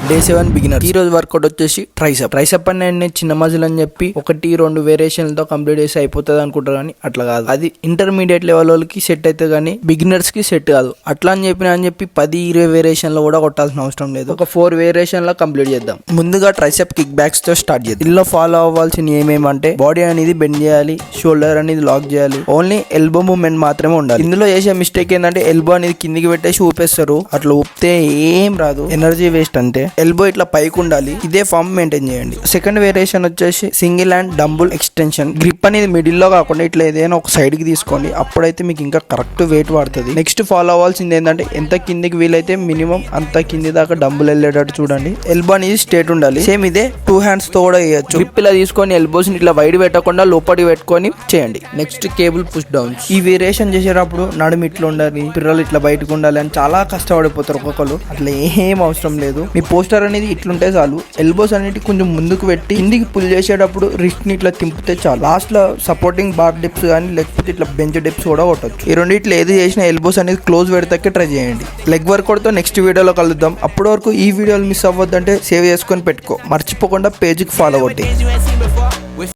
Day 7 beginner. ఈ రోజు work out వచ్చేసి ట్రైసెప్ అని నేను చిన్న మజిల్ అని చెప్పి 1-2 వేరియేషన్లతో కంప్లీట్ చేసి అయిపోతుంది అనుకుంటారు, కానీ అట్లా కాదు. అది ఇంటర్మీడియట్ లెవెల్ వాళ్ళకి సెట్ అవుతుంది కానీ బిగినర్స్ కి సెట్ కాదు. అట్లా అని చెప్పి 10-20 వేరియేషన్ లో కూడా కొట్టాల్సిన అవసరం లేదు. ఒక 4 వేరియేషన్ లో కంప్లీట్ చేద్దాం. ముందుగా ట్రైసెప్ కిక్ బ్యాక్స్ తో స్టార్ట్ చేద్దాం. ఇందులో ఫాలో అవ్వాల్సిన ఏమేమంటే బాడీ అనేది బెండ్ చేయాలి, షోల్డర్ అనేది లాక్ చేయాలి, ఓన్లీ ఎల్బో మూవ్మెంట్ మాత్రమే ఉండాలి. ఇందులో చేసే మిస్టేక్ ఏంటంటే ఎల్బో అనేది కిందికి పెట్టేసి ఊపేస్తారు. అట్లా ఊపితే ఏం రాదు, ఎనర్జీ వేస్ట్ అంతే. ఎల్బో ఇట్లా పైకి ఉండాలి. ఇదే ఫామ్ మెయింటైన్ చేయండి. సెకండ్ వేరియేషన్ వచ్చేసి single hand dumbbell extension. Grip అనేది మిడిల్ లో కాకుండా ఇట్లా ఏదైనా ఒక సైడ్ కి తీసుకోండి, అప్పుడైతే మీకు ఇంకా కరెక్ట్ వెయిట్ పడుతుంది. నెక్స్ట్ ఫాలో అవ్వాల్సింది ఏంటంటే ఎంత కిందికి వీలైతే మినిమం అంత కింది దాకా డంబుల్ వెళ్ళేటట్టు చూడండి. ఎల్బో అనేది స్ట్రేట్ ఉండాలి. సేమ్ ఇదే 2 హ్యాండ్స్ తో కూడా చేయొచ్చు. గ్రిప్ ఇలా తీసుకొని ఎల్బోస్ ఇట్లా వైడ్ పెట్టకుండా లోపలికి పెట్టుకొని చేయండి. Next cable push down. ఈ వేరియేషన్ చేసేటప్పుడు నడుము ఇట్లా ఉండాలి, పిర్రలు ఇట్లా బయటకు ఉండాలి అని చాలా కష్టపడిపోతారు ఒక్కొక్కరు. అట్లా ఏం అవసరం లేదు. మీ పోస్టర్ అనేది ఇట్లుంటే చాలు. ఎల్బోస్ అనేది కొంచెం ముందుకు పెట్టి కిందికి పుల్ చేసేటప్పుడు రిస్ట్ ని ఇట్లా తింపితే చాలు. లాస్ట్ లో సపోర్టింగ్ బార్ డిప్స్ కానీ లేకపోతే ఇట్లా బెంచ్ డిప్స్ కూడా కొట్టచ్చు. ఈ రెండిట్లో ఏది చేసినా ఎల్బోస్ అనేది క్లోజ్ పెడతాకే ట్రై చేయండి. లెగ్ వర్కౌట్ తో నెక్స్ట్ వీడియోలో కలుద్దాం. అప్పటి వరకు ఈ వీడియోలు మిస్ అవ్వద్దంటే సేవ్ చేసుకొని పెట్టుకో. మర్చిపోకుండా పేజ్కి ఫాలో కొట్టి.